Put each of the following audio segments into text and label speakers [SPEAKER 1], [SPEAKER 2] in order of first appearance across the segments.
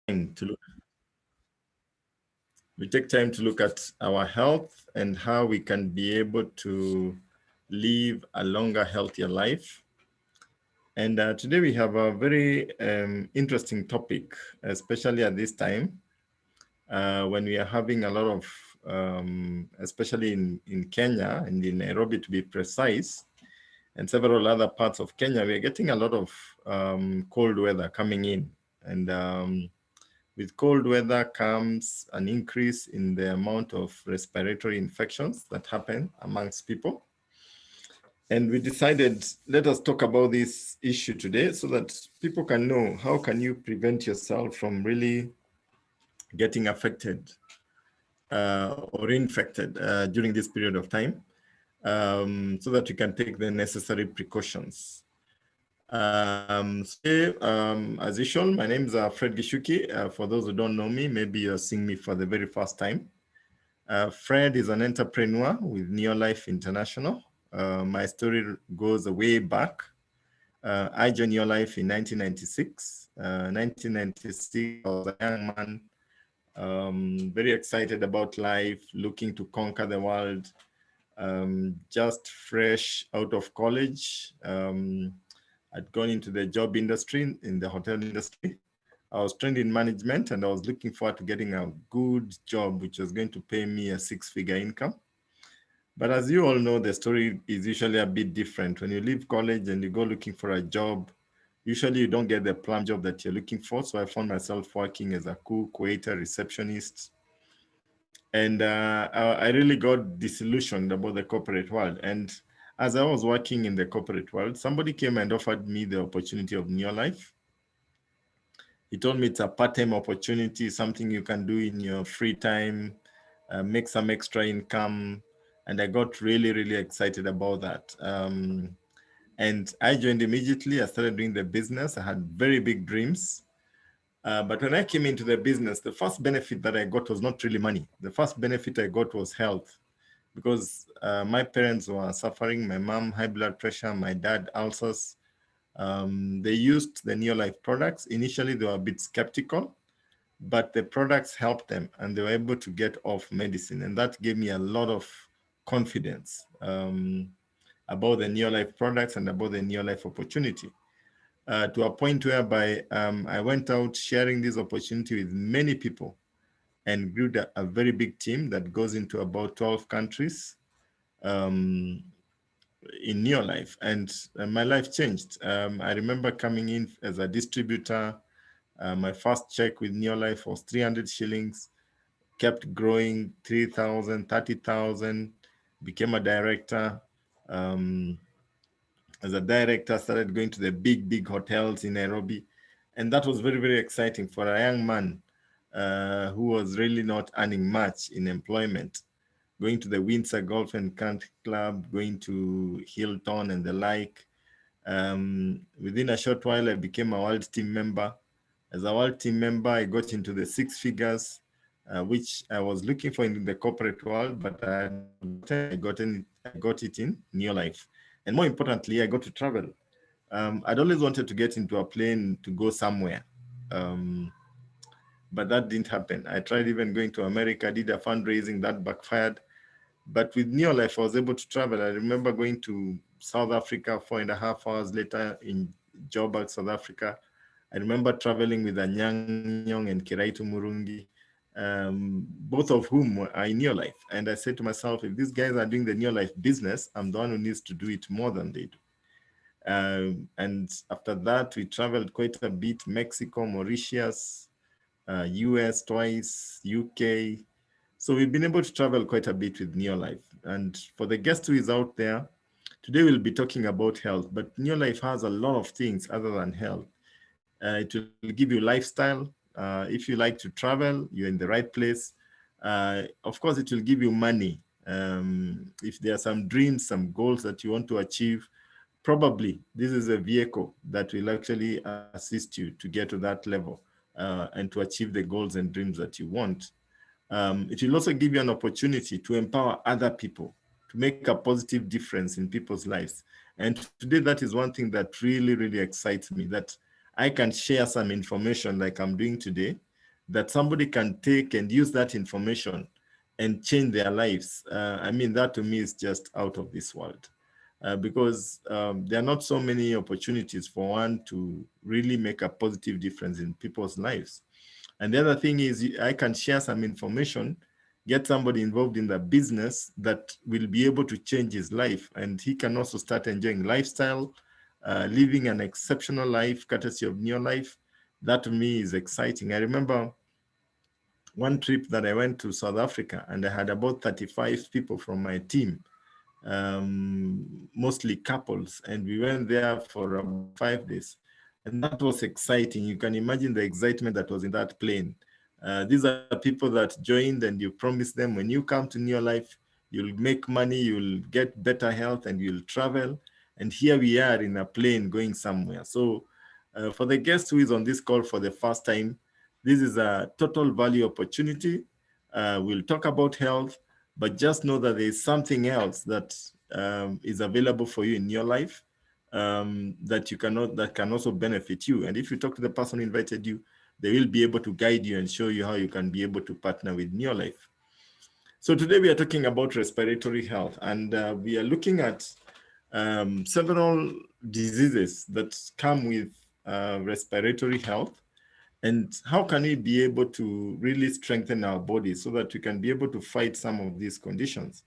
[SPEAKER 1] we take time to look at our health and how we can be able to live a longer, healthier life. And today we have a very interesting topic, especially at this time when we are having a lot of, especially in Kenya and in Nairobi to be precise, and several other parts of Kenya, we are getting a lot of cold weather coming in. And with cold weather comes an increase in the amount of respiratory infections that happen amongst people. And we decided, let us talk about this issue today so that people can know how can you prevent yourself from really getting affected or infected during this period of time, so that you can take the necessary precautions. As usual, my name is Fred Gishuki. For those who don't know me, maybe you're seeing me for the very first time. Fred is an entrepreneur with Neolife International. My story goes way back. I joined Neolife in 1996. 1996, I was a young man, very excited about life, looking to conquer the world, just fresh out of college. I'd gone into the job industry, in the hotel industry. I was trained in management and I was looking forward to getting a good job, which was going to pay me a six-figure income. But as you all know, the story is usually a bit different. When you leave college and you go looking for a job, usually you don't get the plum job that you're looking for. So I found myself working as a cook, waiter, receptionist. And I really got disillusioned about the corporate world. And as I was working in the corporate world, somebody came and offered me the opportunity of Neolife. He told me it's a part-time opportunity, something you can do in your free time, make some extra income. And I got really, really excited about that. And I joined immediately. I started doing the business. I had very big dreams. But when I came into the business, the first benefit that I got was not really money. The first benefit I got was health, because my parents were suffering. My mom, high blood pressure, my dad, ulcers. They used the Neolife products. Initially, they were a bit skeptical, but the products helped them and they were able to get off medicine. And that gave me a lot of confidence about the Neolife products and about the Neolife opportunity. To a point whereby I went out sharing this opportunity with many people and grew a very big team that goes into about 12 countries in Neolife. And my life changed. I remember coming in as a distributor. My first check with Neolife was 300 shillings, kept growing, 3,000, 30,000, became a director. As a director, started going to the big, big hotels in Nairobi. And that was very, very exciting for a young man who was really not earning much in employment. Going to the Windsor Golf and Country Club, going to Hilton and the like. Within a short while, I became a world team member. As a world team member, I got into the six figures, which I was looking for in the corporate world, but I got it in Neolife. And more importantly, I got to travel. I'd always wanted to get into a plane to go somewhere, but that didn't happen. I tried even going to America, did a fundraising, that backfired. But with Neolife, I was able to travel. I remember going to South Africa 4.5 hours later in Joburg, South Africa. I remember traveling with Anyang and Kiraitu Murungi, both of whom are in Neolife. And I said to myself, if these guys are doing the Neolife business, I'm the one who needs to do it more than they do. And after that, we traveled quite a bit, Mexico, Mauritius, US twice, UK. So we've been able to travel quite a bit with Neolife. And for the guest who is out there, today we'll be talking about health, but Neolife has a lot of things other than health. It will give you lifestyle. If you like to travel, you're in the right place. Of course, it will give you money. If there are some dreams, some goals that you want to achieve, probably this is a vehicle that will actually assist you to get to that level and to achieve the goals and dreams that you want. It will also give you an opportunity to empower other people, to make a positive difference in people's lives. And today, that is one thing that really, really excites me, that I can share some information like I'm doing today, that somebody can take and use that information and change their lives. I mean, that to me is just out of this world. Because there are not so many opportunities for one to really make a positive difference in people's lives. And the other thing is I can share some information, get somebody involved in the business that will be able to change his life. And he can also start enjoying lifestyle, living an exceptional life, courtesy of Neo Life. That to me is exciting. I remember one trip that I went to South Africa, and I had about 35 people from my team, um, mostly couples, and we went there for about 5 days. And that was exciting. You can imagine the excitement that was in that plane. These are people that joined, and you promise them when you come to Neo Life, you'll make money, you'll get better health, and you'll travel. And here we are in a plane going somewhere. So for the guest who is on this call for the first time, this is a total value opportunity. We'll talk about health, but just know that there is something else that is available for you in your life, that you cannot, that can also benefit you. And if you talk to the person who invited you, they will be able to guide you and show you how you can be able to partner with Neo Life. So today we are talking about respiratory health, and we are looking at several diseases that come with respiratory health, and how can we be able to really strengthen our body so that we can be able to fight some of these conditions.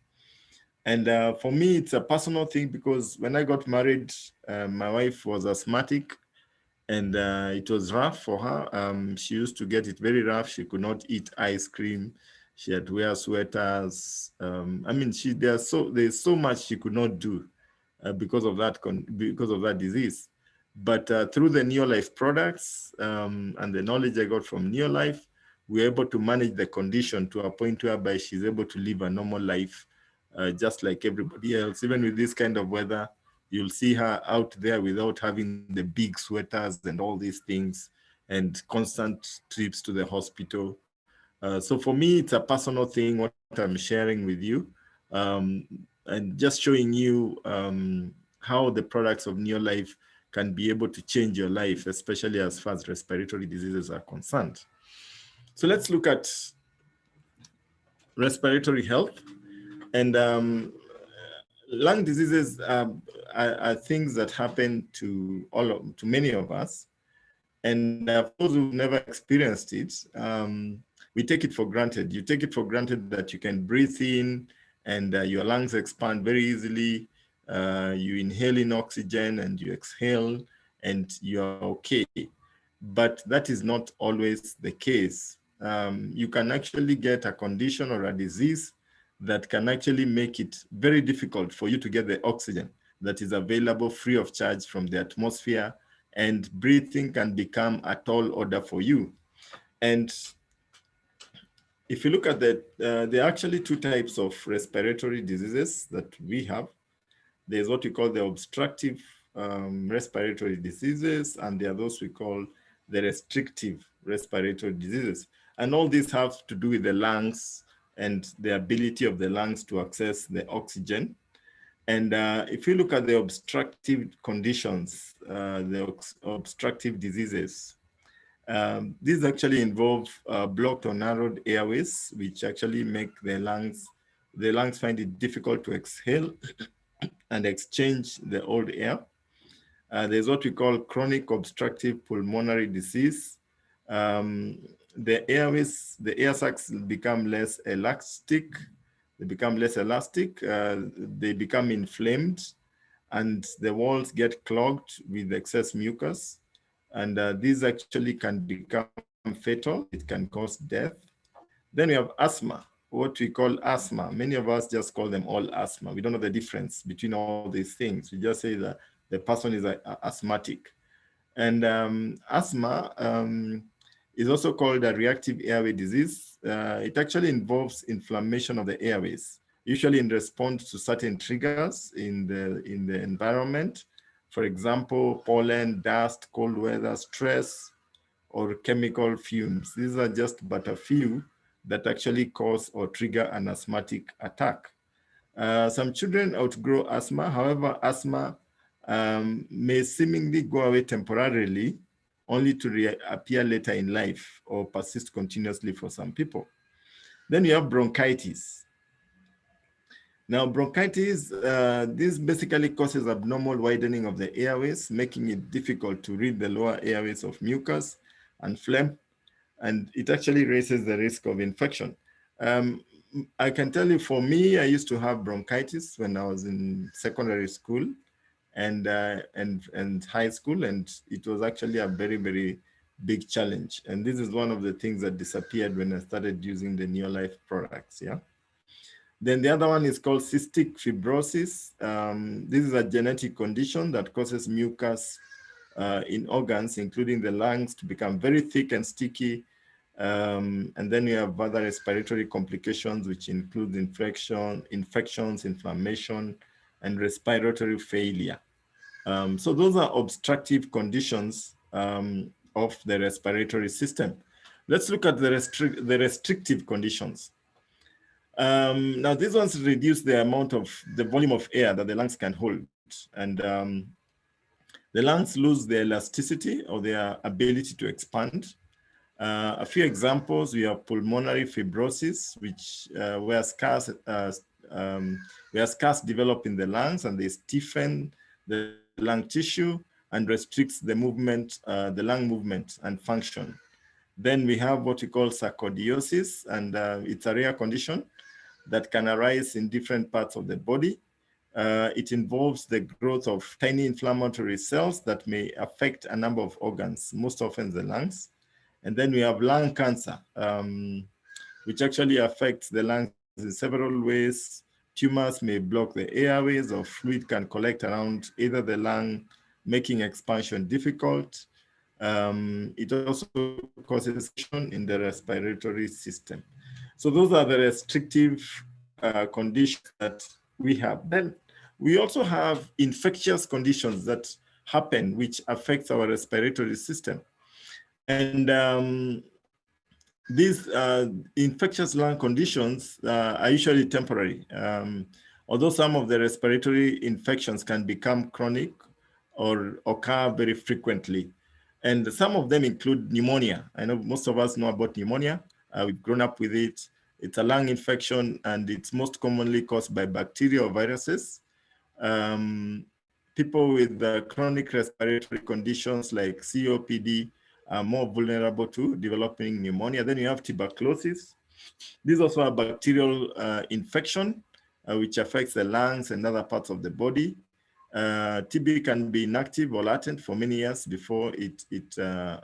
[SPEAKER 1] And for me, it's a personal thing, because when I got married, my wife was asthmatic, and it was rough for her. She used to get it very rough. She could not eat ice cream. She had to wear sweaters. I mean, there's so much she could not do because of that disease. But through the Neolife products and the knowledge I got from Neolife, we're able to manage the condition to a point whereby she's able to live a normal life, just like everybody else. Even with this kind of weather, you'll see her out there without having the big sweaters and all these things and constant trips to the hospital. So for me, it's a personal thing, what I'm sharing with you, um, and just showing you how the products of Neolife can be able to change your life, especially as far as respiratory diseases are concerned. So let's look at respiratory health. And lung diseases are things that happen to many of us. And for those who've never experienced it, we take it for granted. You take it for granted that you can breathe in, and your lungs expand very easily. You inhale in oxygen and you exhale, and you're okay. But that is not always the case. You can actually get a condition or a disease that can actually make it very difficult for you to get the oxygen that is available free of charge from the atmosphere, and breathing can become a tall order for you. And if you look at that, there are actually two types of respiratory diseases that we have. There's what we call the obstructive respiratory diseases, and there are those we call the restrictive respiratory diseases. And all these have to do with the lungs and the ability of the lungs to access the oxygen. And if you look at the obstructive conditions, the obstructive diseases, these actually involve blocked or narrowed airways, which actually make the lungs find it difficult to exhale and exchange the old air. There's what we call chronic obstructive pulmonary disease. The airways, the air sacs become less elastic. They become less elastic. They become inflamed, and the walls get clogged with excess mucus. And these actually can become fatal. It can cause death. Then we have asthma, what we call asthma. Many of us just call them all asthma. We don't know the difference between all these things. We just say that the person is asthmatic. And asthma is also called a reactive airway disease. It actually involves inflammation of the airways, usually in response to certain triggers in the environment. For example, pollen, dust, cold weather, stress, or chemical fumes. These are just but a few that actually cause or trigger an asthmatic attack. Some children outgrow asthma. However, asthma may seemingly go away temporarily only to reappear later in life or persist continuously for some people. Then you have bronchitis. Now, bronchitis, this basically causes abnormal widening of the airways, making it difficult to read the lower airways of mucus and phlegm, and it actually raises the risk of infection. I can tell you, for me, I used to have bronchitis when I was in secondary school and high school, and it was actually a very, very big challenge. And this is one of the things that disappeared when I started using the Neolife products, yeah? Then the other one is called cystic fibrosis. This is a genetic condition that causes mucus in organs, including the lungs, to become very thick and sticky. And then you have other respiratory complications, which include infections, inflammation, and respiratory failure. So those are obstructive conditions of the respiratory system. Let's look at the restrictive conditions. Now, these ones reduce the volume of air that the lungs can hold. And the lungs lose their elasticity or their ability to expand. A few examples, we have pulmonary fibrosis, where scars develop in the lungs and they stiffen the lung tissue and restricts the movement, the lung movement and function. Then we have what we call sarcoidosis, and it's a rare condition that can arise in different parts of the body. It involves the growth of tiny inflammatory cells that may affect a number of organs, most often the lungs. And then we have lung cancer, which actually affects the lungs in several ways. Tumors may block the airways, or fluid can collect around either the lung, making expansion difficult. It also causes in the respiratory system. So those are the restrictive conditions that we have. Then we also have infectious conditions that happen, which affects our respiratory system. And these infectious lung conditions are usually temporary, although some of the respiratory infections can become chronic or occur very frequently. And some of them include pneumonia. I know most of us know about pneumonia. We've grown up with it. It's a lung infection, and it's most commonly caused by bacteria or viruses. People with chronic respiratory conditions like COPD are more vulnerable to developing pneumonia. Then you have tuberculosis. This is also a bacterial infection, which affects the lungs and other parts of the body. TB can be inactive or latent for many years before it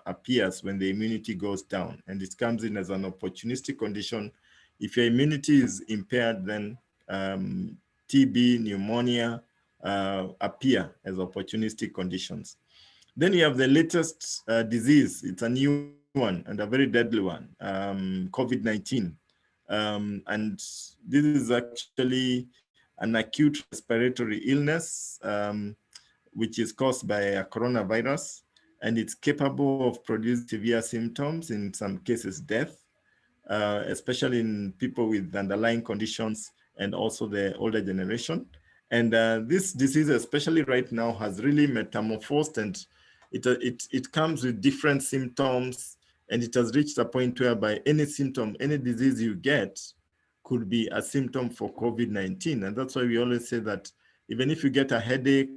[SPEAKER 1] appears when the immunity goes down, and it comes in as an opportunistic condition. If your immunity is impaired, then TB, pneumonia appear as opportunistic conditions. Then you have the latest disease. It's a new one and a very deadly one, COVID-19. And this is actually an acute respiratory illness, which is caused by a coronavirus, and it's capable of producing severe symptoms, in some cases death, especially in people with underlying conditions and also the older generation. And this disease, especially right now, has really metamorphosed, and it comes with different symptoms, and it has reached a point whereby any symptom, any disease you get could be a symptom for COVID-19. And that's why we always say that even if you get a headache,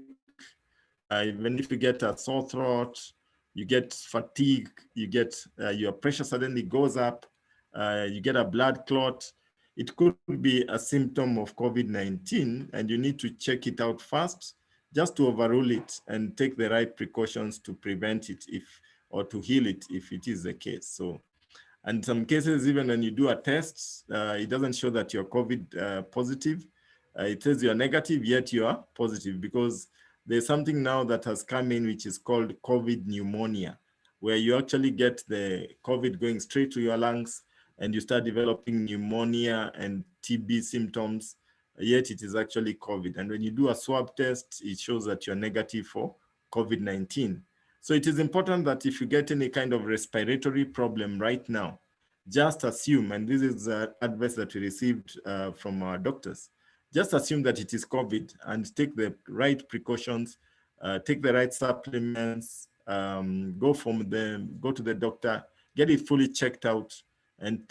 [SPEAKER 1] even if you get a sore throat, you get fatigue, you get your pressure suddenly goes up, you get a blood clot, it could be a symptom of COVID-19, and you need to check it out first, just to overrule it and take the right precautions to prevent it or to heal it if it is the case. So, and some cases, even when you do a test, it doesn't show that you're COVID positive. It says you're negative, yet you are positive, because there's something now that has come in, which is called COVID pneumonia, where you actually get the COVID going straight to your lungs, and you start developing pneumonia and TB symptoms, yet it is actually COVID. And when you do a swab test, it shows that you're negative for COVID-19. So it is important that if you get any kind of respiratory problem right now, just assume, and this is advice that we received from our doctors, just assume that it is COVID and take the right precautions, take the right supplements, go to the doctor, get it fully checked out, and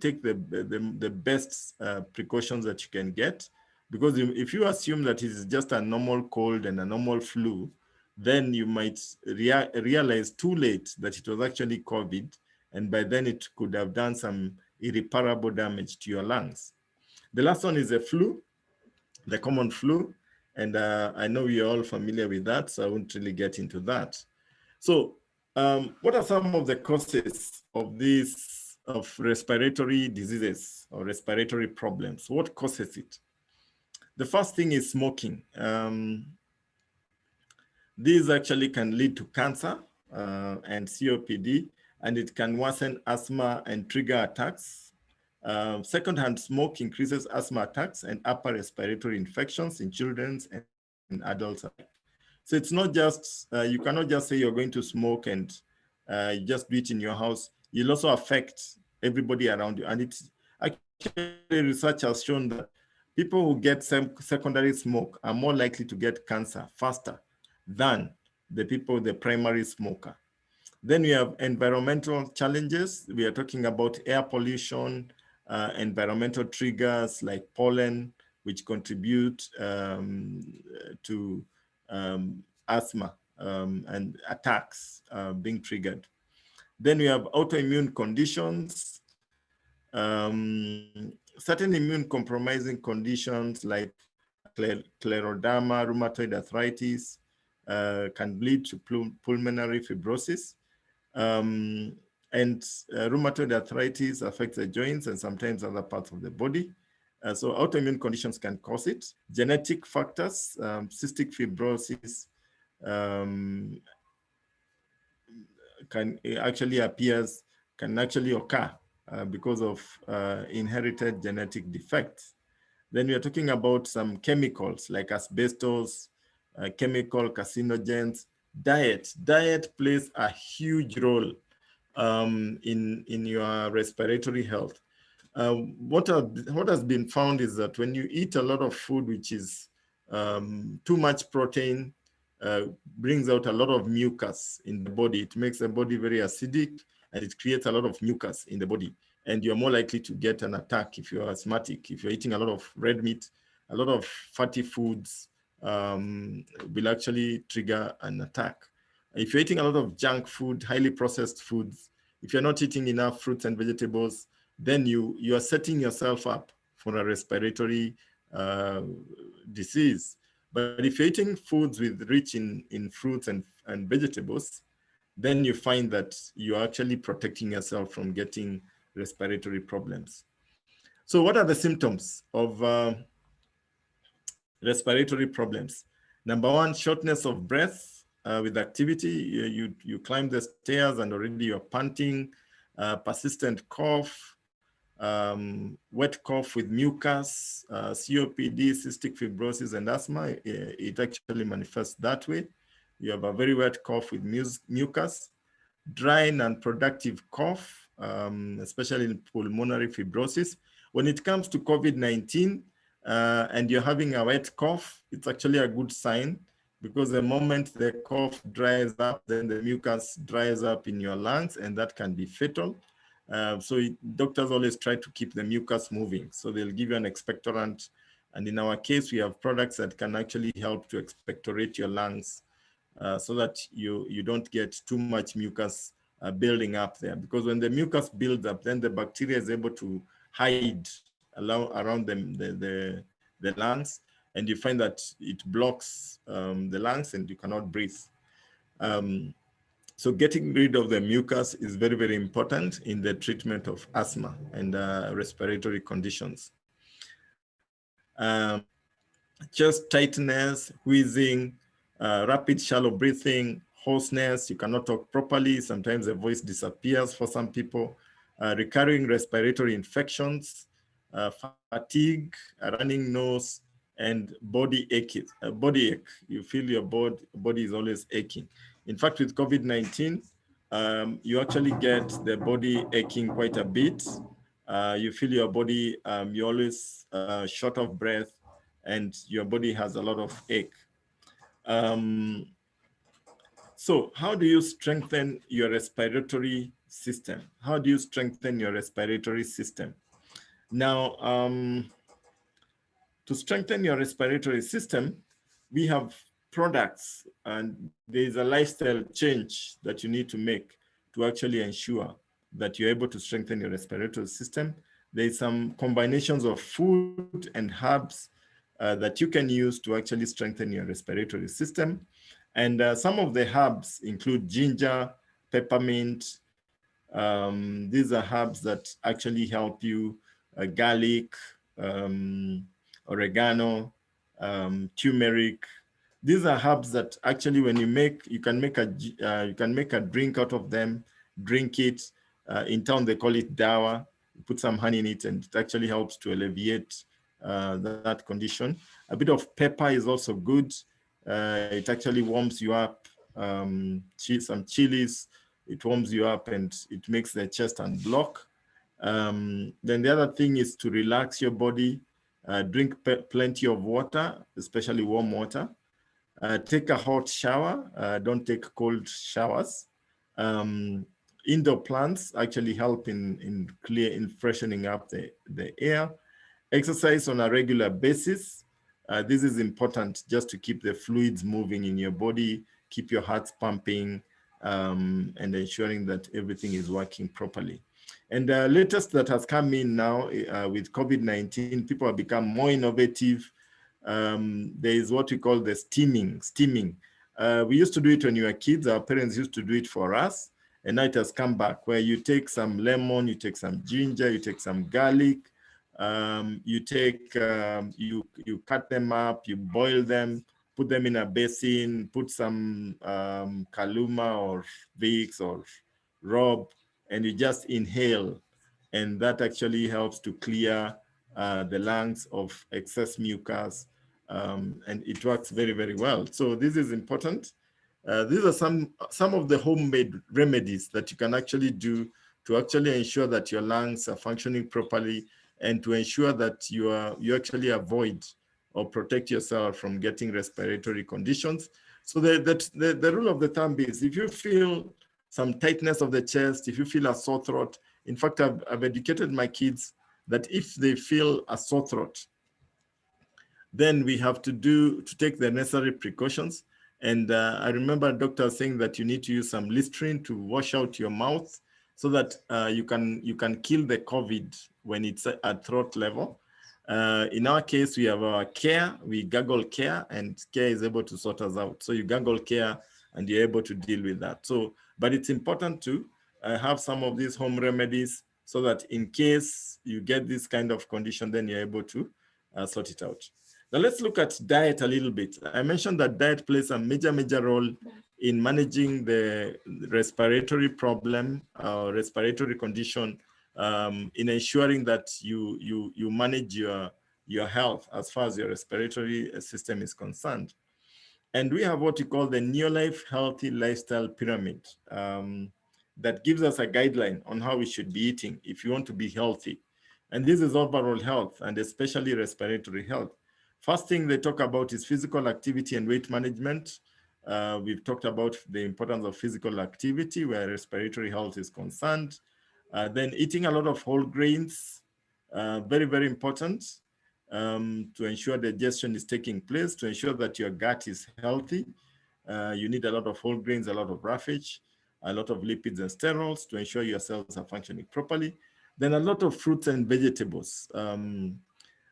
[SPEAKER 1] take the best precautions that you can get. Because if you assume that it is just a normal cold and a normal flu, then you might realize too late that it was actually COVID, and by then it could have done some irreparable damage to your lungs. The last one is the flu, the common flu, and I know you're all familiar with that, so I won't really get into that. So what are some of the causes of respiratory diseases or respiratory problems? What causes it? The first thing is smoking. These actually can lead to cancer and COPD, and it can worsen asthma and trigger attacks. Secondhand smoke increases asthma attacks and upper respiratory infections in children and adults alike. So it's not just, you cannot just say you're going to smoke and you just do it in your house. You'll also affect everybody around you. And it's actually, research has shown that people who get secondary smoke are more likely to get cancer faster than the primary smoker. Then we have environmental challenges. We are talking about air pollution, environmental triggers like pollen, which contribute to asthma and attacks being triggered. Then we have autoimmune conditions, certain immune compromising conditions like scleroderma, rheumatoid arthritis can lead to pulmonary fibrosis. And rheumatoid arthritis affects the joints and sometimes other parts of the body. So autoimmune conditions can cause it. Genetic factors, cystic fibrosis can actually occur because of inherited genetic defects. Then we are talking about some chemicals like asbestos, chemical carcinogens. Diet plays a huge role in your respiratory health. What has been found is that when you eat a lot of food which is too much protein, brings out a lot of mucus in the body. It makes the body very acidic, and it creates a lot of mucus in the body. And you're more likely to get an attack if you're asthmatic. If you're eating a lot of red meat, a lot of fatty foods will actually trigger an attack. If you're eating a lot of junk food, highly processed foods, if you're not eating enough fruits and vegetables, then you are setting yourself up for a respiratory disease. But if you're eating foods rich in fruits and vegetables, then you find that you're actually protecting yourself from getting respiratory problems. So what are the symptoms of respiratory problems? Number one, shortness of breath with activity. You climb the stairs and already you're panting, persistent cough, wet cough with mucus, COPD, cystic fibrosis, and asthma. It actually manifests that way. You have a very wet cough with mucus, dry and unproductive cough, especially in pulmonary fibrosis. When it comes to COVID-19 and you're having a wet cough, it's actually a good sign, because the moment the cough dries up, then the mucus dries up in your lungs, and that can be fatal. So doctors always try to keep the mucus moving. So they'll give you an expectorant. And in our case, we have products that can actually help to expectorate your lungs so that you don't get too much mucus building up there. Because when the mucus builds up, then the bacteria is able to hide around the lungs. And you find that it blocks the lungs and you cannot breathe. So getting rid of the mucus is very, very important in the treatment of asthma and respiratory conditions. Chest tightness, wheezing, rapid shallow breathing, hoarseness, you cannot talk properly. Sometimes the voice disappears for some people. Recurring respiratory infections, fatigue, a running nose, and body ache. You feel your body is always aching. In fact, with COVID-19, you actually get the body aching quite a bit. You feel your body, you're always short of breath, and your body has a lot of ache. So how do you strengthen your respiratory system? How do you strengthen your respiratory system? Now, to strengthen your respiratory system, we have products, and there's a lifestyle change that you need to make to actually ensure that you're able to strengthen your respiratory system. There's some combinations of food and herbs that you can use to actually strengthen your respiratory system. And some of the herbs include ginger, peppermint. These are herbs that actually help you, garlic, oregano, turmeric. These are herbs that actually, when you make, you can make a drink out of them. Drink it. In town, they call it dawa. You put some honey in it, and it actually helps to alleviate that condition. A bit of pepper is also good. It actually warms you up. Some chilies, it warms you up and it makes the chest unblock. Then the other thing is to relax your body. Drink plenty of water, especially warm water. Take a hot shower. Don't take cold showers. Indoor plants actually help in freshening up the air. Exercise on a regular basis. This is important just to keep the fluids moving in your body, keep your heart pumping, and ensuring that everything is working properly. And the latest that has come in now with COVID-19, people have become more innovative. There is what we call the steaming. We used to do it when we were kids. Our parents used to do it for us. And now it has come back, where you take some lemon, you take some ginger, you take some garlic, you cut them up, you boil them, put them in a basin, put some Kaluma or Vicks or Rob, and you just inhale. And that actually helps to clear the lungs of excess mucus, and it works very, very well. So this is important. These are some of the homemade remedies that you can actually do to actually ensure that your lungs are functioning properly, and to ensure that you actually avoid or protect yourself from getting respiratory conditions. So the rule of the thumb is, if you feel some tightness of the chest, if you feel a sore throat, in fact, I've educated my kids that if they feel a sore throat, then we have to take the necessary precautions. And I remember a doctor saying that you need to use some Listerine to wash out your mouth, so that you can kill the COVID when it's at throat level. In our case, we have our care, we gargle care, and care is able to sort us out. So you gargle care and you're able to deal with that. So, but it's important to have some of these home remedies, so that in case you get this kind of condition, then you're able to sort it out. Now let's look at diet a little bit. I mentioned that diet plays a major role in managing the respiratory problem or respiratory condition, in ensuring that you manage your health as far as your respiratory system is concerned. And we have what we call the Neolife Healthy Lifestyle Pyramid, that gives us a guideline on how we should be eating if you want to be healthy. And this is overall health, and especially respiratory health. First thing they talk about is physical activity and weight management. We've talked about the importance of physical activity where respiratory health is concerned. Then eating a lot of whole grains, very important, to ensure digestion is taking place, to ensure that your gut is healthy. You need a lot of whole grains, a lot of roughage, a lot of lipids and sterols to ensure your cells are functioning properly. Then a lot of fruits and vegetables.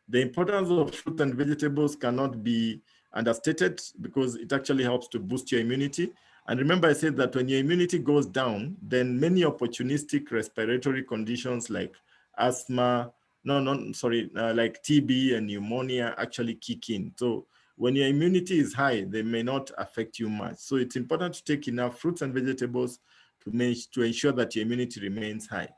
[SPEAKER 1] The importance of fruit and vegetables cannot be understated, because it actually helps to boost your immunity. And remember, I said that when your immunity goes down, then many opportunistic respiratory conditions like asthma, like TB and pneumonia actually kick in. So when your immunity is high, they may not affect you much. So it's important to take enough fruits and vegetables to ensure that your immunity remains high.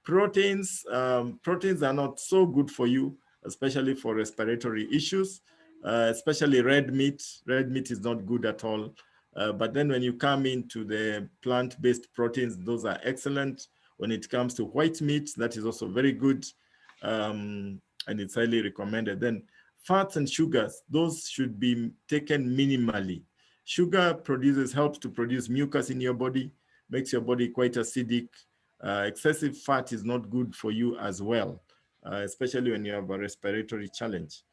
[SPEAKER 1] Proteins are not so good for you, especially for respiratory issues, especially red meat. Red meat is not good at all. But then when you come into the plant-based proteins, those are excellent. When it comes to white meat, that is also very good, and it's highly recommended. Then fats and sugars, those should be taken minimally. Sugar helps to produce mucus in your body, makes your body quite acidic. Excessive fat is not good for you as well, especially when you have a respiratory challenge.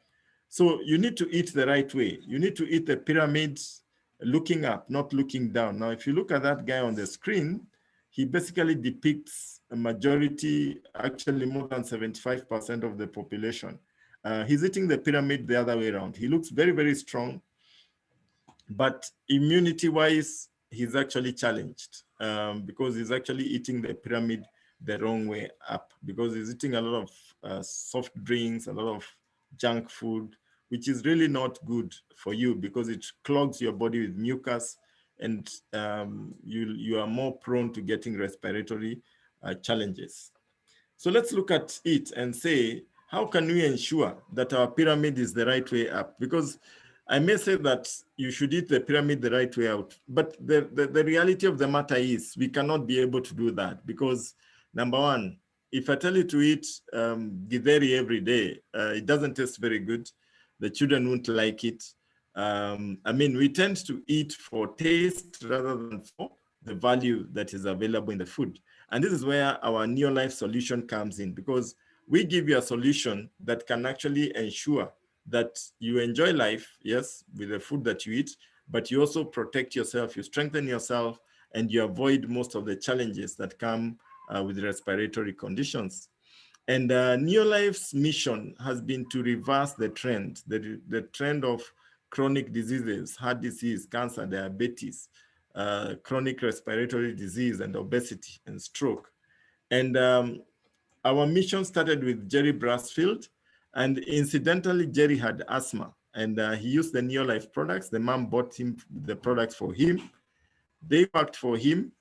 [SPEAKER 1] So you need to eat the right way. You need to eat the pyramids looking up, not looking down. Now, if you look at that guy on the screen, he basically depicts a majority, actually more than 75% of the population. He's eating the pyramid the other way around. He looks very, very strong, but immunity-wise, he's actually challenged because he's actually eating the pyramid the wrong way up, because he's eating a lot of soft drinks, a lot of junk food, which is really not good for you because it clogs your body with mucus, and you are more prone to getting respiratory challenges. So let's look at it and say, how can we ensure that our pyramid is the right way up? Because I may say that you should eat the pyramid the right way out, but the reality of the matter is we cannot be able to do that because, number one, if I tell you to eat githeri every day, it doesn't taste very good. The children won't like it. I mean, we tend to eat for taste rather than for the value that is available in the food. And this is where our Neolife solution comes in, because we give you a solution that can actually ensure that you enjoy life, yes, with the food that you eat, but you also protect yourself, you strengthen yourself, and you avoid most of the challenges that come with respiratory conditions. And Neolife's mission has been to reverse the trend, the trend of chronic diseases, heart disease, cancer, diabetes, chronic respiratory disease, and obesity and stroke. And our mission started with Jerry Brasfield. And incidentally, Jerry had asthma, and he used the Neolife products. The mom bought him the products for him. They worked for him,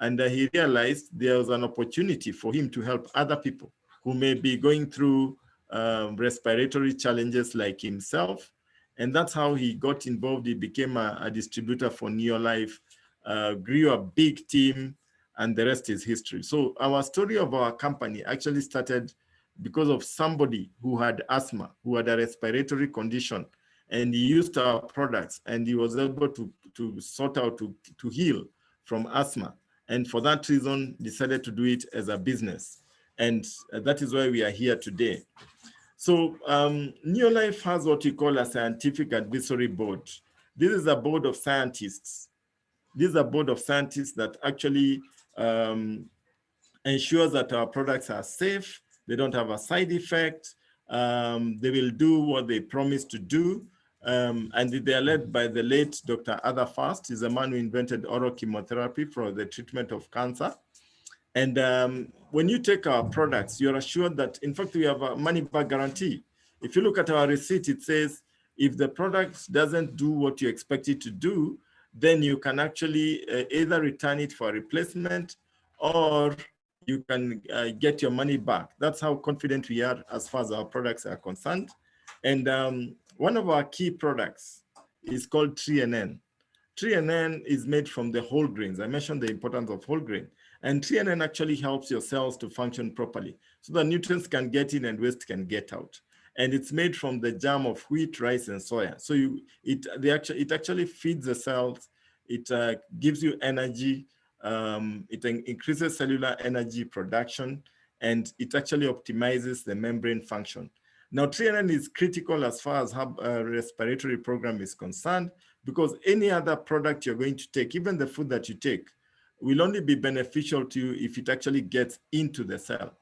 [SPEAKER 1] and he realized there was an opportunity for him to help other people who may be going through respiratory challenges like himself. And that's how he got involved. He became a distributor for Neolife, grew a big team, and the rest is history. So our story of our company actually started because of somebody who had asthma, who had a respiratory condition, and he used our products, and he was able to sort out, to heal from asthma. And for that reason, decided to do it as a business. And that is why we are here today. So Neolife has what we call a scientific advisory board. This is a board of scientists. This is a board of scientists that actually ensures that our products are safe, they don't have a side effect, they will do what they promise to do, and they are led by the late Dr. Arthur Fast. He's a man who invented oral chemotherapy for the treatment of cancer. And when you take our products, you're assured that, in fact, we have a money back guarantee. If you look at our receipt, it says, if the product doesn't do what you expect it to do, then you can actually either return it for a replacement, or you can get your money back. That's how confident we are as far as our products are concerned. And one of our key products is called 3NN. 3NN is made from the whole grains. I mentioned the importance of whole grain. And 3NN actually helps your cells to function properly, so that nutrients can get in and waste can get out. And it's made from the germ of wheat, rice, and soya. So it actually feeds the cells. It gives you energy. It increases cellular energy production, and it actually optimizes the membrane function. Now, 3NN is critical as far as how a respiratory program is concerned, because any other product you're going to take, even the food that you take, will only be beneficial to you if it actually gets into the cell.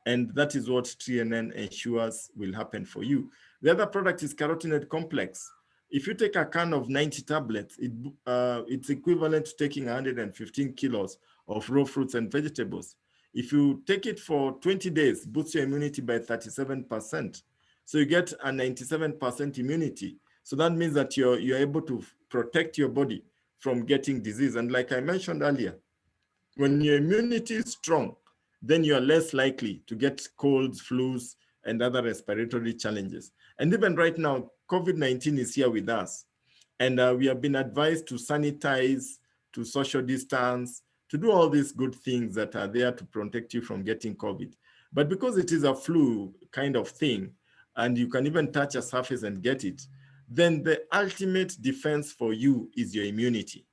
[SPEAKER 1] And that is what 3NN ensures will happen for you. The other product is carotenoid complex. If you take a can of 90 tablets, it's equivalent to taking 115 kilos of raw fruits and vegetables. If you take it for 20 days, boosts your immunity by 37%. So you get a 97% immunity. So that means that you're able to protect your body from getting disease. And like I mentioned earlier, when your immunity is strong, then you are less likely to get colds, flus, and other respiratory challenges. And even right now, COVID-19 is here with us. And we have been advised to sanitize, to social distance, to do all these good things that are there to protect you from getting COVID. But because it is a flu kind of thing, and you can even touch a surface and get it, then the ultimate defense for you is your immunity.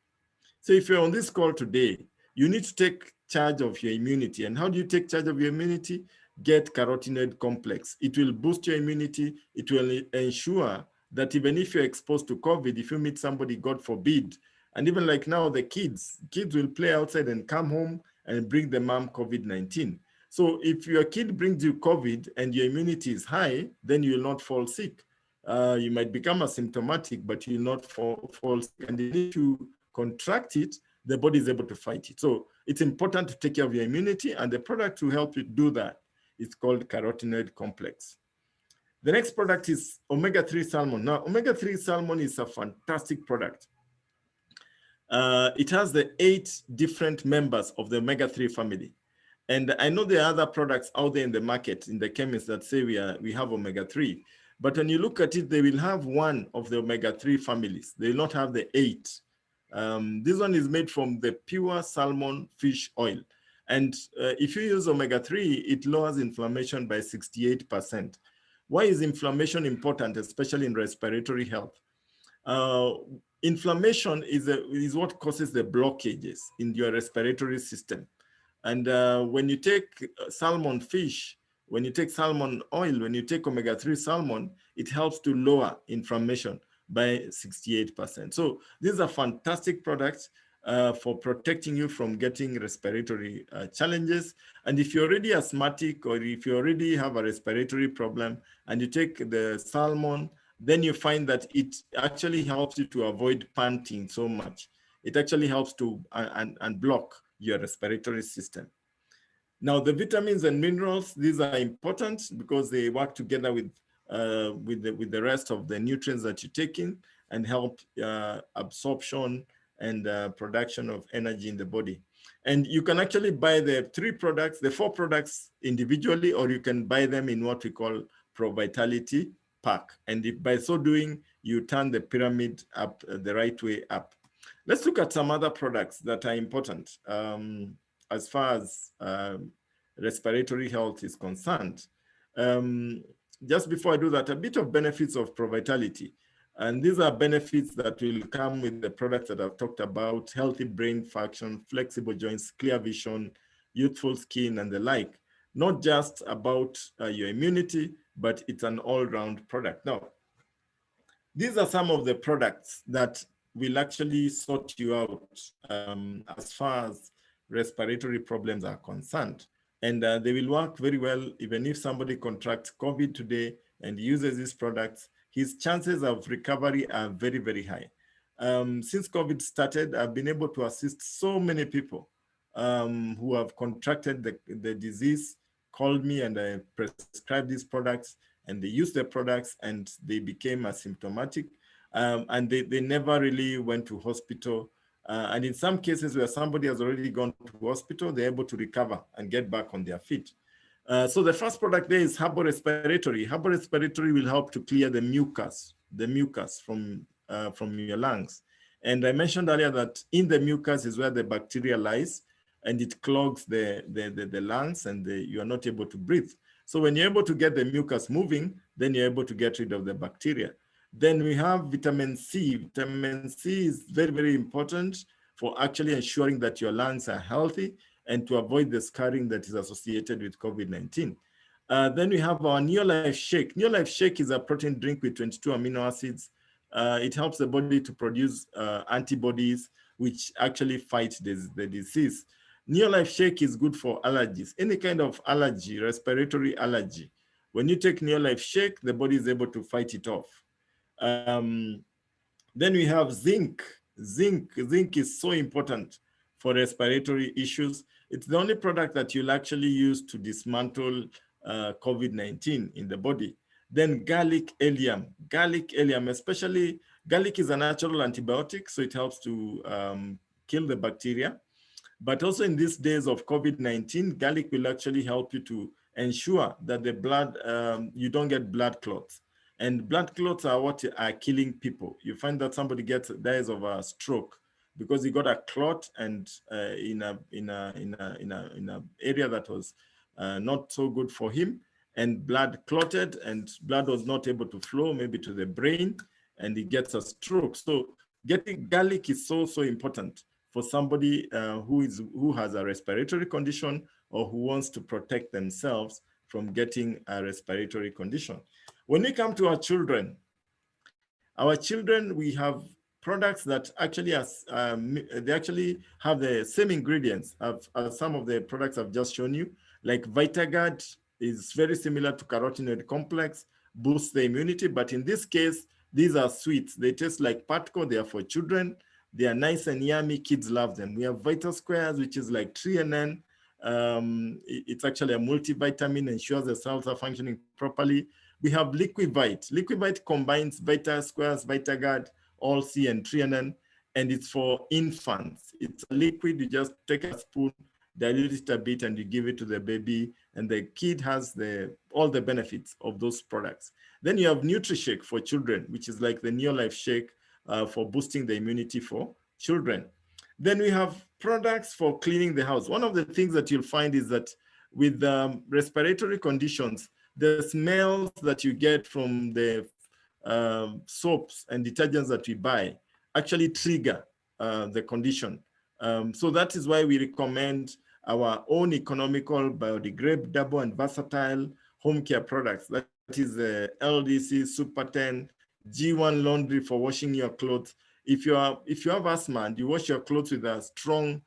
[SPEAKER 1] So if you're on this call today, you need to take charge of your immunity. And how do you take charge of your immunity? Get carotenoid complex. It will boost your immunity. It will ensure that even if you're exposed to COVID, if you meet somebody, God forbid, and even like now, the kids will play outside and come home and bring the mom COVID-19. So if your kid brings you COVID and your immunity is high, then you will not fall sick. You might become asymptomatic, but you will not fall sick. And even if you contract it, the body is able to fight it. So it's important to take care of your immunity, and the product to help you do that is called carotenoid complex. The next product is omega-3 salmon. Now, omega-3 salmon is a fantastic product. It has the 8 different members of the omega-3 family. And I know there are other products out there in the market, in the chemists, that say we have omega-3. But when you look at it, they will have one of the omega-3 families. They will not have the 8. This one is made from the pure salmon fish oil. And if you use omega-3, it lowers inflammation by 68%. Why is inflammation important, especially in respiratory health? Inflammation is what causes the blockages in your respiratory system. And when you take salmon fish, when you take salmon oil, when you take omega-3 salmon, it helps to lower inflammation by 68%. So these are fantastic products for protecting you from getting respiratory challenges. And if you're already asthmatic, or if you already have a respiratory problem and you take the salmon, then you find that it actually helps you to avoid panting so much. It actually helps to unblock your respiratory system. Now, the vitamins and minerals, these are important because they work together with the rest of the nutrients that you take in and help absorption and production of energy in the body. And you can actually buy the 4 products individually, or you can buy them in what we call Pro Vitality pack. And if by so doing, you turn the pyramid up the right way up. Let's look at some other products that are important as far as respiratory health is concerned. Just before I do that, a bit of benefits of Pro Vitality. And these are benefits that will come with the products that I've talked about: healthy brain function, flexible joints, clear vision, youthful skin, and the like. Not just about your immunity, but it's an all-round product. Now, these are some of the products that will actually sort you out as far as respiratory problems are concerned. And they will work very well even if somebody contracts COVID today and uses these products. His chances of recovery are very, very high. Since COVID started, I've been able to assist so many people who have contracted the disease, called me, and I prescribed these products, and they used the products and they became asymptomatic. And they never really went to hospital. And in some cases where somebody has already gone to hospital, they're able to recover and get back on their feet. So the first product there is Herbal Respiratory. Herbal Respiratory will help to clear the mucus from your lungs. And I mentioned earlier that in the mucus is where the bacteria lies, and it clogs the lungs, and you are not able to breathe. So when you're able to get the mucus moving, then you're able to get rid of the bacteria. Then we have vitamin C. Vitamin C is very, very important for actually ensuring that your lungs are healthy and to avoid the scarring that is associated with COVID-19. Then we have our Neolife Shake. Neolife Shake is a protein drink with 22 amino acids. It helps the body to produce antibodies, which actually fight the disease. Neolife Shake is good for allergies, any kind of allergy, respiratory allergy. When you take Neolife Shake, the body is able to fight it off. Then we have zinc. Zinc is so important for respiratory issues. It's the only product that you'll actually use to dismantle COVID-19 in the body. Then garlic allium. Garlic allium, especially garlic is a natural antibiotic, so it helps to kill the bacteria. But also in these days of COVID-19, garlic will actually help you to ensure that the blood, you don't get blood clots. And blood clots are what are killing people. You find that somebody dies of a stroke because he got a clot and in a area that was not so good for him, and blood clotted, and blood was not able to flow maybe to the brain, and he gets a stroke. So getting garlic is so important for somebody who has a respiratory condition or who wants to protect themselves from getting a respiratory condition. When we come to our children, we have products that actually they actually have the same ingredients as some of the products I've just shown you. Like VitaGuard is very similar to carotenoid complex, boosts the immunity, but in this case, these are sweets. They taste like Patco, they are for children. They are nice and yummy, kids love them. We have Vital Squares, which is like 3NN. It's actually a multivitamin, ensures the cells are functioning properly. We have Liquivite. Liquivite combines Vita Squares, VitaGuard, All C, and 3NN, and it's for infants. It's a liquid, you just take a spoon, dilute it a bit, and you give it to the baby, and the kid has all the benefits of those products. Then you have NutriShake for children, which is like the Neolife Shake for boosting the immunity for children. Then we have products for cleaning the house. One of the things that you'll find is that with respiratory conditions, the smells that you get from the soaps and detergents that we buy actually trigger the condition. So that is why we recommend our own economical, biodegradable, and versatile home care products. That is the LDC Super 10, G1 laundry for washing your clothes. If you have asthma and you wash your clothes with a strong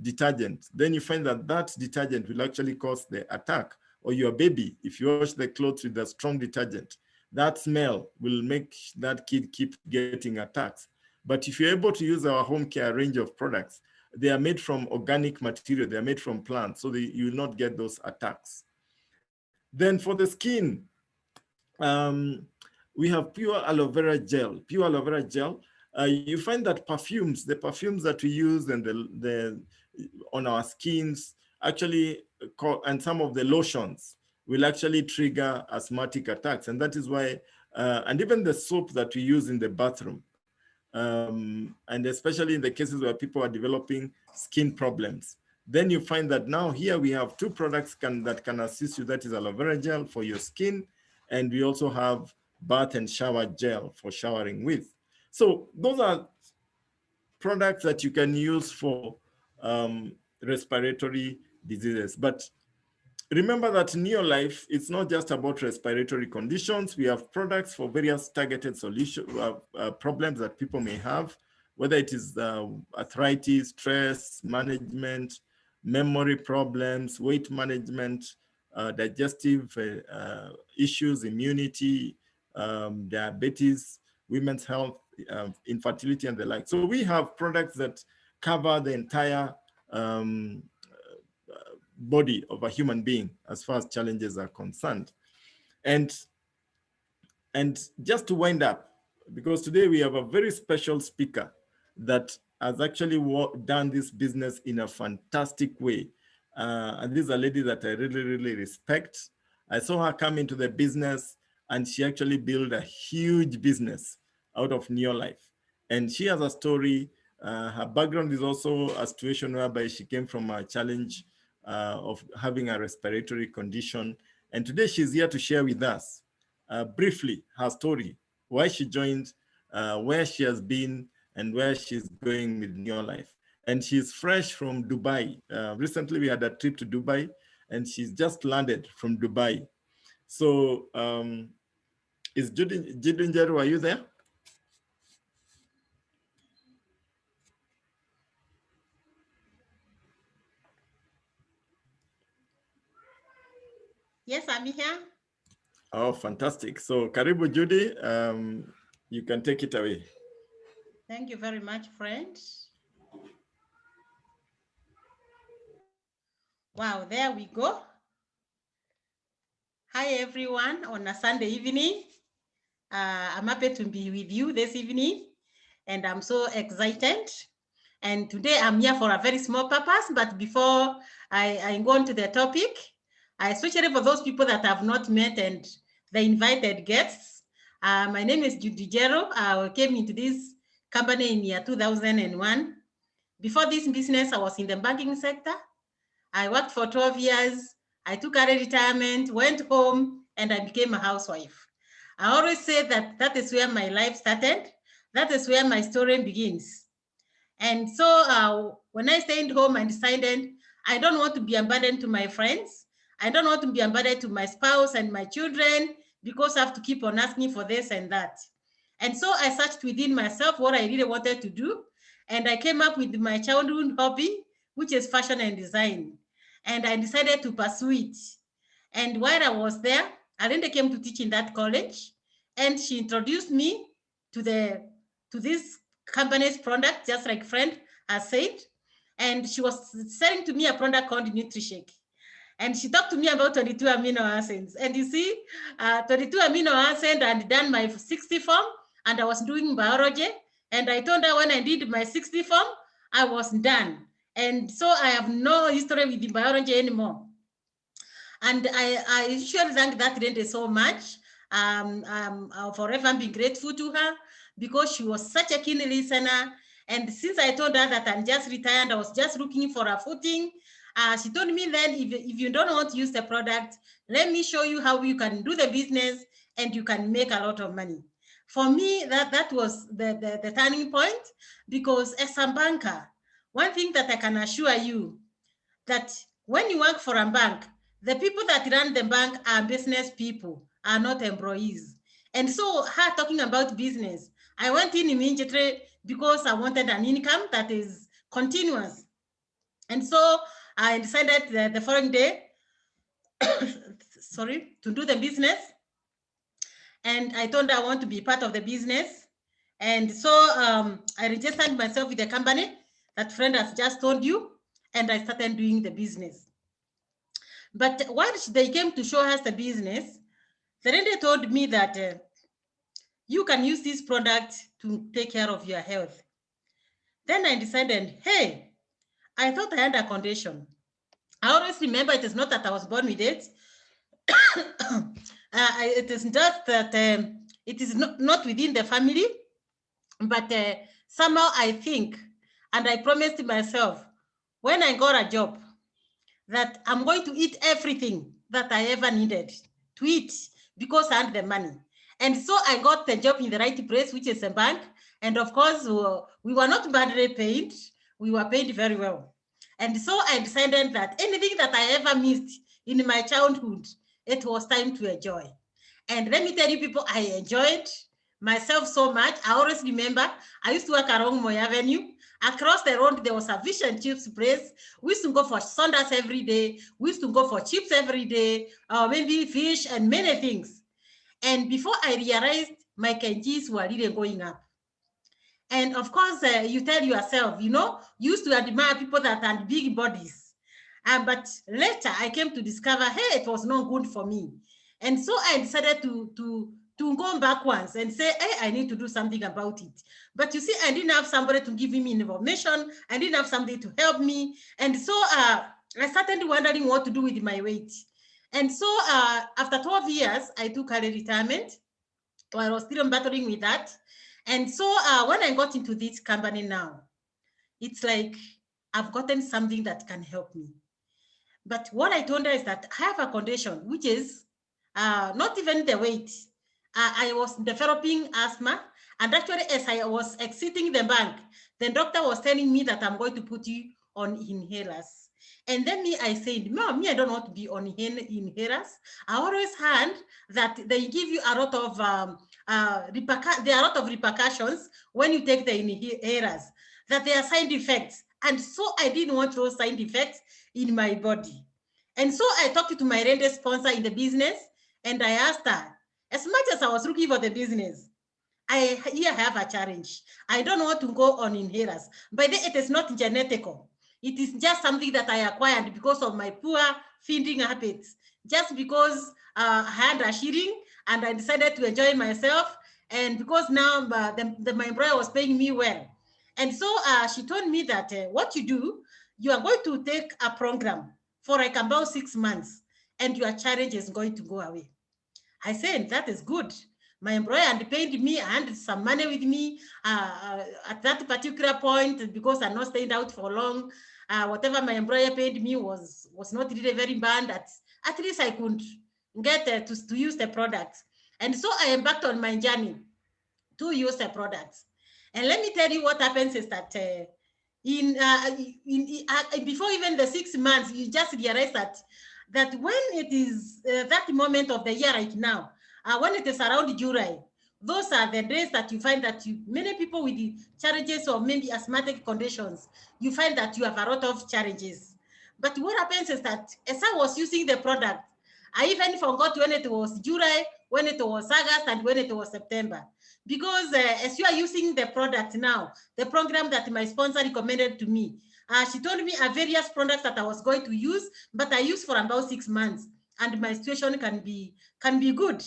[SPEAKER 1] detergent, then you find that detergent will actually cause the attack. Or your baby, if you wash the clothes with a strong detergent, that smell will make that kid keep getting attacks. But if you're able to use our home care range of products, they are made from organic material, they are made from plants, so you will not get those attacks. Then for the skin, we have pure aloe vera gel. Pure aloe vera gel, you find that the perfumes that we use and on our skins, actually, and some of the lotions will actually trigger asthmatic attacks. And that is why, and even the soap that we use in the bathroom, and especially in the cases where people are developing skin problems, then you find that now here we have two products that can assist you. That is aloe vera gel for your skin, and we also have bath and shower gel for showering with. So those are products that you can use for respiratory diseases. But remember that Neolife, it's not just about respiratory conditions. We have products for various targeted solution problems that people may have, whether it is arthritis, stress management, memory problems, weight management, digestive issues, immunity, diabetes, women's health, infertility, and the like. So we have products that cover the entire body of a human being as far as challenges are concerned. And just to wind up, because today we have a very special speaker that has actually done this business in a fantastic way. And this is a lady that I really, really respect. I saw her come into the business and she actually built a huge business out of Neolife. And she has a story. Her background is also a situation whereby she came from a challenge of having a respiratory condition. And today she's here to share with us briefly her story, why she joined, where she has been, and where she's going with Neolife. And she's fresh from Dubai. Recently we had a trip to Dubai and she's just landed from Dubai. So is Judy Njeru, are you there?
[SPEAKER 2] Yes, I'm here.
[SPEAKER 1] Oh, fantastic. So Karibu Judy, you can take it away.
[SPEAKER 2] Thank you very much, friend. Wow, there we go. Hi, everyone, on a Sunday evening. I'm happy to be with you this evening, and I'm so excited. And today I'm here for a very small purpose, but before I go on to the topic, especially for those people that have not met and the invited guests, my name is Judy Njeru. I came into this company in year 2001. Before this business, I was in the banking sector. I worked for 12 years. I took early retirement, went home, and I became a housewife. I always say that that is where my life started. That is where my story begins. And so when I stayed home and decided I don't want to be a burden to my friends, I don't want to be a burden to my spouse and my children because I have to keep on asking for this and that. And so I searched within myself what I really wanted to do. And I came up with my childhood hobby, which is fashion and design. And I decided to pursue it. And while I was there, Alinda came to teach in that college, and she introduced me to this company's product, just like friend has said. And she was selling to me a product called NutriShake. And she talked to me about 22 amino acids. And you see, 22 amino acids, I had done my 60 form, and I was doing biology. And I told her when I did my 60 form, I was done. And so I have no history with the biology anymore. And I sure thank that lady so much. I'll forever be grateful to her because she was such a keen listener. And since I told her that I'm just retired, I was just looking for a footing. She told me then, if you don't want to use the product, let me show you how you can do the business and you can make a lot of money. For me, that was the turning point, because as a banker, one thing that I can assure you, that when you work for a bank, the people that run the bank are business people, are not employees. And so her talking about business, I went in immediately because I wanted an income that is continuous. And so I decided the following day, sorry, to do the business. And I told her I want to be part of the business. And so I registered myself with the company that friend has just told you, and I started doing the business. But once they came to show us the business, the lady told me that you can use this product to take care of your health. Then I decided, hey, I thought I had a condition. I always remember it is not that I was born with it. It is just that it is not within the family, but somehow I think, and I promised myself, when I got a job, that I'm going to eat everything that I ever needed to eat because I had the money. And so I got the job in the right place, which is a bank. And of course, we were not badly paid. We were paid very well. And so I decided that anything that I ever missed in my childhood, it was time to enjoy. And let me tell you people, I enjoyed myself so much. I always remember I used to work along Moy Avenue. Across the road, there was a fish and chips place. We used to go for sundaes every day. We used to go for chips every day, maybe fish and many things. And before I realized, my kgs were really going up. And of course, you tell yourself, you used to admire people that had big bodies. But later I came to discover, hey, it was not good for me. And so I decided to go backwards and say, hey, I need to do something about it. But you see, I didn't have somebody to give me information. I didn't have somebody to help me. And so I started wondering what to do with my weight. And so after 12 years, I took early retirement. I was still battling with that. And so when I got into this company now, it's like I've gotten something that can help me. But what I told her is that I have a condition, which is not even the weight. I was developing asthma. And actually, as I was exiting the bank, the doctor was telling me that I'm going to put you on inhalers. And then I said, no, I don't want to be on inhalers. I always heard that they give you a lot of, there are a lot of repercussions when you take the inhalers, that there are side effects. And so I didn't want those side effects in my body. And so I talked to my rented sponsor in the business, and I asked her, as much as I was looking for the business, I have a challenge. I don't want to go on inhalers. But it is not genetical. It is just something that I acquired because of my poor feeding habits. Just because I had a shearing and I decided to enjoy myself, and because now my employer was paying me well. And so she told me that what you do, you are going to take a program for like about 6 months, and your challenge is going to go away. I said, that is good. My employer had paid me and some money with me at that particular point because I'm not staying out for long. Whatever my employer paid me was not really very bad. At least I could get to use the product. And so I embarked on my journey to use the products. And let me tell you what happens is that before even the 6 months, you just realize that when it is that moment of the year right now, when it is around July, those are the days that you find that many people with the challenges of maybe asthmatic conditions, you find that you have a lot of challenges. But what happens is that as I was using the product, I even forgot when it was July, when it was August, and when it was September. Because as you are using the product now, the program that my sponsor recommended to me, she told me various products that I was going to use, but I used for about 6 months, and my situation can be good.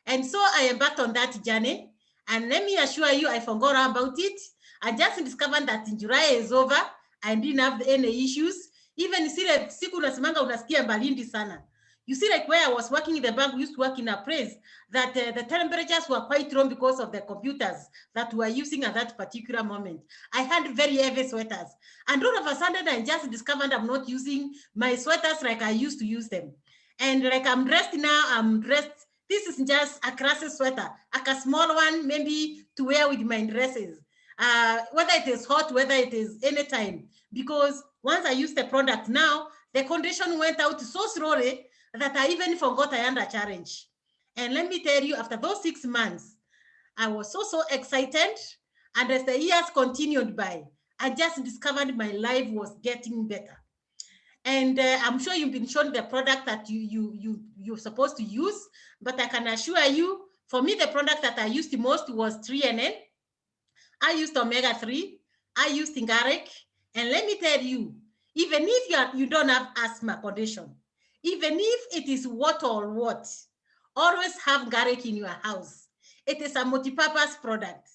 [SPEAKER 2] And so I embarked on that journey. And let me assure you, I forgot about it. I just discovered that in July is over. I didn't have any issues. Even siku unasimanga unasikia baridi sana. You see, like where I was working in the bank, we used to work in a place that the temperatures were quite low because of the computers that we were using at that particular moment. I had very heavy sweaters. And all of a sudden, I just discovered I'm not using my sweaters like I used to use them. And like I'm dressed now, I'm dressed. This is just a classic sweater, like a small one, maybe to wear with my dresses. Whether it is hot, whether it is anytime. Because once I use the product now, the condition went out so slowly that I even forgot I had a challenge. And let me tell you, after those 6 months, I was so excited. And as the years continued by, I just discovered my life was getting better. And I'm sure you've been shown the product that you're supposed to use, but I can assure you, for me, the product that I used the most was 3NN. I used omega-3, I used Ingaric, and let me tell you, even if you don't have asthma condition, even if it is what or what, always have Ingaric in your house. It is a multi-purpose product.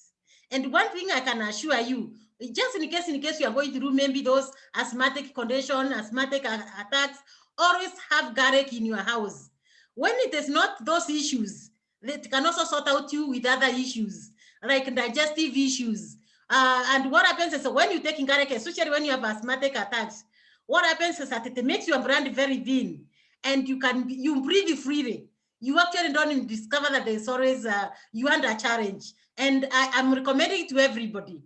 [SPEAKER 2] And one thing I can assure you, just in case you are going through maybe those asthmatic condition, asthmatic attacks, always have Ingaric in your house. When it is not those issues, it can also sort out you with other issues like digestive issues. And what happens is when you take Ingaric, especially when you have asthmatic attacks, what happens is that it makes your blood very thin, and you breathe freely. You actually don't even discover that there's always you under a challenge. And I'm recommending it to everybody.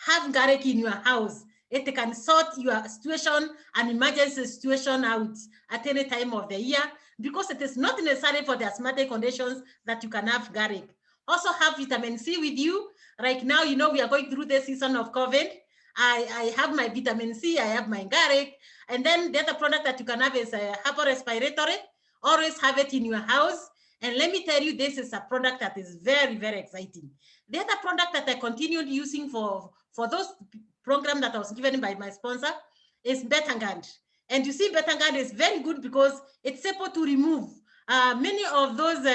[SPEAKER 2] Have Ingaric in your house. It can sort your situation, an emergency situation out at any time of the year, because it is not necessary for the asthmatic conditions that you can have Ingaric. Also have vitamin C with you. Right now, you know, we are going through the season of COVID. I have my vitamin C, I have my Ingaric. And then the other product that you can have is Asthma Respiratory. Always have it in your house. And let me tell you, this is a product that is very, very exciting. The other product that I continued using for those programs that I was given by my sponsor is Betangand. And you see, Betangand is very good because it's able to remove many of those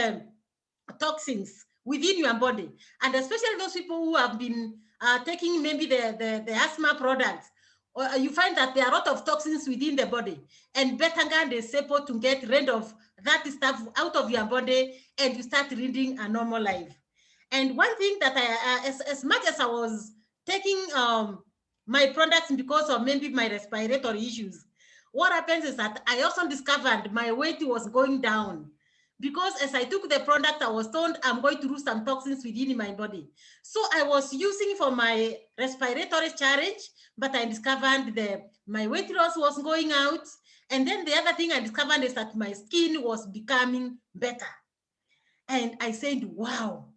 [SPEAKER 2] toxins within your body. And especially those people who have been taking maybe the asthma products, you find that there are a lot of toxins within the body, and Betangand is able to get rid of that stuff out of your body, and you start leading a normal life. And one thing that as much as I was taking my products because of maybe my respiratory issues, what happens is that I also discovered my weight was going down. Because as I took the product, I was told I'm going to lose some toxins within my body. So I was using for my respiratory challenge, but I discovered my weight loss was going out. And then the other thing I discovered is that my skin was becoming better. And I said, wow.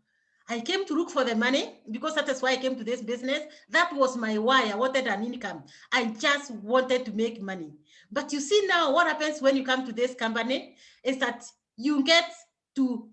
[SPEAKER 2] I came to look for the money because that is why I came to this business. That was my why. I wanted an income. I just wanted to make money. But you see now what happens when you come to this company is that you get to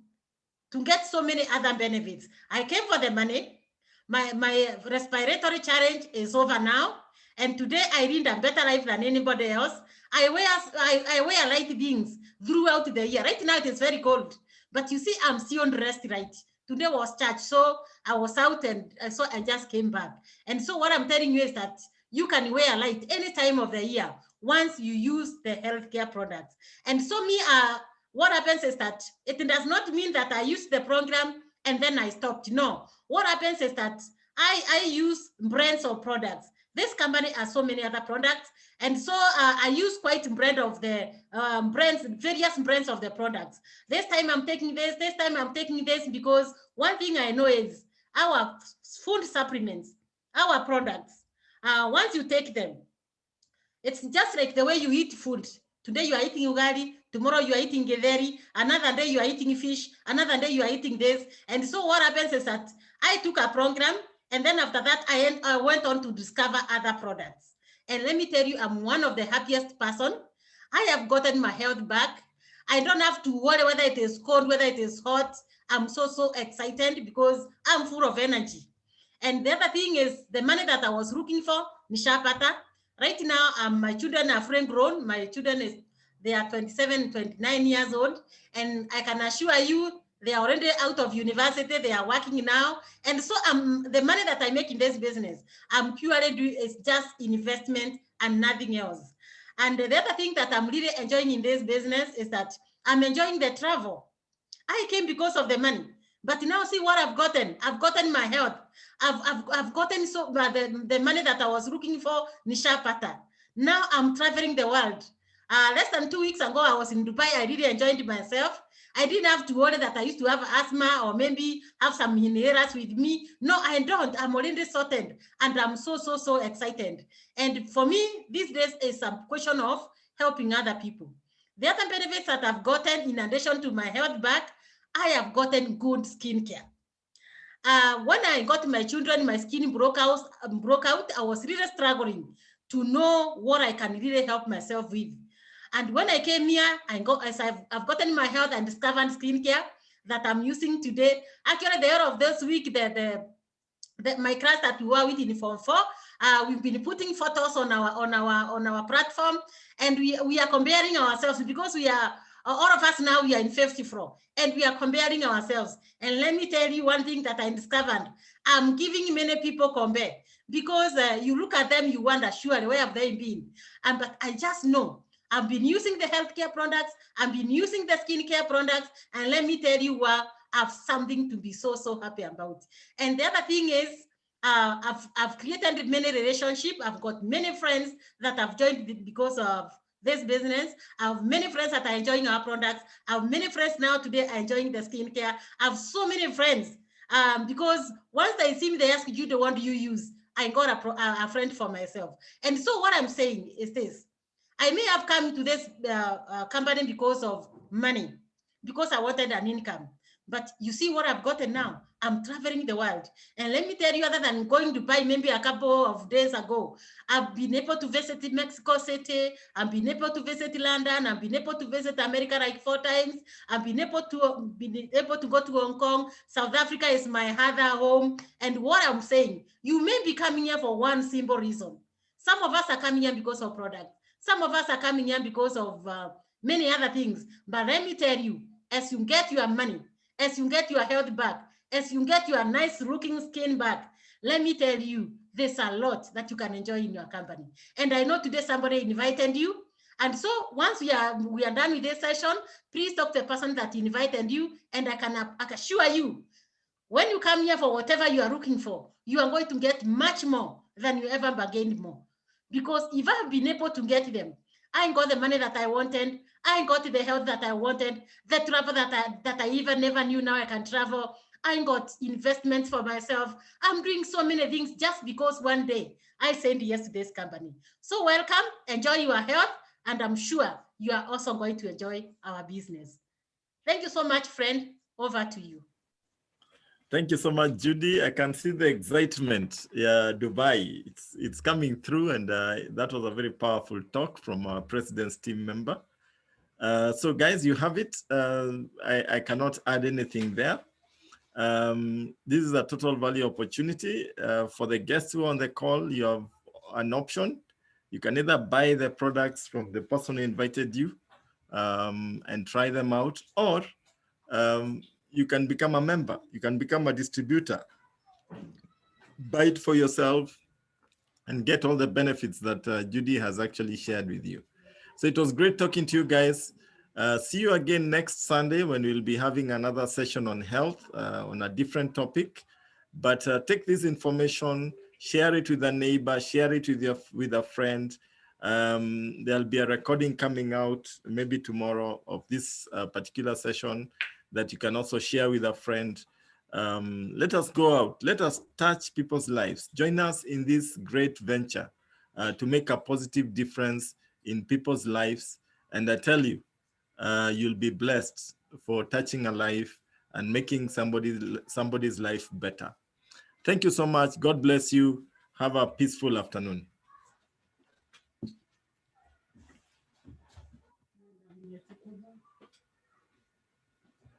[SPEAKER 2] get so many other benefits. I came for the money. My respiratory challenge is over now. And today I lead a better life than anybody else. I wear light things throughout the year. Right now it is very cold. But you see, I'm still on rest, right? Today was church, so I was out, and so I just came back. And so what I'm telling you is that you can wear light any time of the year once you use the healthcare products. And so what happens is that it does not mean that I use the program and then I stopped. No, what happens is that I use brands of products This company has so many other products. And so I use quite a brand of the various brands of the products. This time I'm taking this time I'm taking this, because one thing I know is our food supplements, our products, once you take them, it's just like the way you eat food. Today you are eating ugali, tomorrow you are eating githeri, another day you are eating fish, another day you are eating this. And so what happens is that I took a program, and then after that, I went on to discover other products. And let me tell you, I'm one of the happiest person. I have gotten my health back. I don't have to worry whether it is cold, whether it is hot. I'm so excited because I'm full of energy. And the other thing is the money that I was looking for, nishapata. Right now, my children are friend grown. My children they are 27, 29 years old. And I can assure you, they are already out of university. They are working now. And so the money that I make in this business, I'm purely doing is just investment and nothing else. And the other thing that I'm really enjoying in this business is that I'm enjoying the travel. I came because of the money. But now see what I've gotten. I've gotten my health. I've gotten so the money that I was looking for, nishapata. Now I'm traveling the world. Less than 2 weeks ago, I was in Dubai. I really enjoyed myself. I didn't have to worry that I used to have asthma or maybe have some inhalers with me. No, I don't. I'm already sorted. And I'm so excited. And for me, these days is a question of helping other people. The other benefits that I've gotten in addition to my health back, I have gotten good skincare. When I got my children, my skin broke out. I was really struggling to know what I can really help myself with. And when I came here, I've gotten my health and discovered skincare that I'm using today. Actually, the end of this week, my class that we were with in Form 4, we've been putting photos on our platform, and we are comparing ourselves because we are all of us now, we are in 54, and we are comparing ourselves. And let me tell you one thing that I discovered. I'm giving many people compare because you look at them, you wonder, surely, where have they been? But I just know I've been using the healthcare products, I've been using the skincare products, and let me tell you what, I have something to be so happy about. And the other thing is, I've created many relationships. I've got many friends that I've joined because of this business. I have many friends that are enjoying our products. I have many friends now today are enjoying the skincare. I have so many friends because once they see me, they ask you, the one do you use? I got a friend for myself. And so what I'm saying is this. I may have come to this company because of money, because I wanted an income. But you see what I've gotten now. I'm traveling the world. And let me tell you, other than going to Dubai maybe a couple of days ago, I've been able to visit Mexico City. I've been able to visit London. I've been able to visit America like 4 times. I've been able to go to Hong Kong. South Africa is my other home. And what I'm saying, you may be coming here for one simple reason. Some of us are coming here because of product. Some of us are coming here because of many other things. But let me tell you, as you get your money, as you get your health back, as you get your nice looking skin back, let me tell you, there's a lot that you can enjoy in your company. And I know today somebody invited you. And so once we are done with this session, please talk to the person that invited you. And I can assure you, when you come here for whatever you are looking for, you are going to get much more than you ever bargained more. Because if I've been able to get them, I got the money that I wanted, I got the health that I wanted, the travel that I even never knew now I can travel, I got investments for myself. I'm doing so many things just because one day I said yes to this company. So welcome, enjoy your health, and I'm sure you are also going to enjoy our business. Thank you so much, friend. Over to you.
[SPEAKER 1] Thank you so much, Judy. I can see the excitement. Yeah, Dubai, it's coming through, and that was a very powerful talk from our president's team member. So guys, you have it. I cannot add anything there. This is a total value opportunity. For the guests who are on the call, you have an option. You can either buy the products from the person who invited you and try them out, or you can become a member. You can become a distributor. Buy it for yourself and get all the benefits that Judy has actually shared with you. So it was great talking to you guys. See you again next Sunday when we'll be having another session on health on a different topic. But take this information Share it with a neighbor, share it with a friend. There'll be a recording coming out maybe tomorrow of this particular session that you can also share with a friend. Let us go out, let us touch people's lives. Join us in this great venture to make a positive difference in people's lives. And I tell you, you'll be blessed for touching a life and making somebody's life better. Thank you so much. God bless you. Have a peaceful afternoon.